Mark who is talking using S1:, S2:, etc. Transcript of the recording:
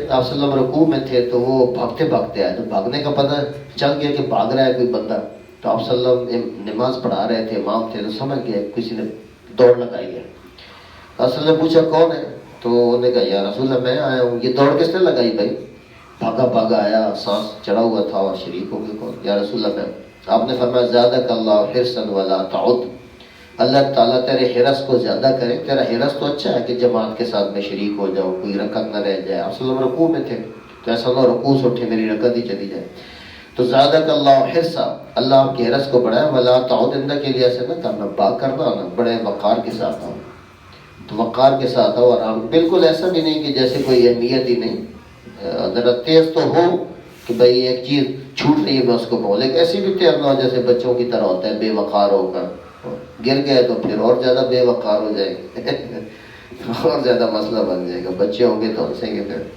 S1: आप सल्लल्लाहु अलैहि वसल्लम रुकू में थे तो वो भागते भागते आए, तो भागने का पता चल गया कि भाग रहा है कोई बंदा, तो आप सल्लल्लाहु अलैहि वसल्लम नमाज पढ़ा रहे थे, इमाम थे, तो समझ गए किसी ने दौड़ लगाई है। रसूल ने पूछा कौन है, तो उन्होंने कहा या रसूल अल्लाह मैं आया हूँ। ये दौड़ किसने लगाई भाई? भागा भागा आया, सांस चढ़ा हुआ था और शरीक हो गए। कौन? या रसूल अल्लाह मैं। आपने फरमाया ज़ादक अल्लाह हिरसन वला तउद, अल्लाह ताला तेरे हिरस को ज़्यादा करे। तेरा हिरस तो अच्छा है कि जमात के साथ में शरीक हो जाओ, कोई रकत न रह जाए। आप सल्लल्लाहु अलैहि वसल्लम रुकू में थे तो ऐसा ना रुकू से उठे मेरी रकत ही चली जाए। तो ज़ादक अल्लाह हिरसा, अल्लाह आपके हिरस को बढ़ाए। वला तउद के लिए ऐसे ना करना, बाग करना ना, बड़े वक़ार के साथ आओ। तो वक़ार के साथ आओ, आराम, बिल्कुल ऐसा भी नहीं कि जैसे कोई अहमियत ही नहीं, ज़रा तेज़ तो हो कि भाई एक चीज़ छूट रही है मैं उसको कहूँ, लेकिन ऐसी भी तेज़ ना हो जैसे बच्चों की तरह होता है बेवक़ार होकर, गिर गए तो फिर और ज़्यादा बेवक़ार हो जाएंगे और ज़्यादा मसला बन जाएगा, बच्चे होंगे तो हंसेंगे फिर।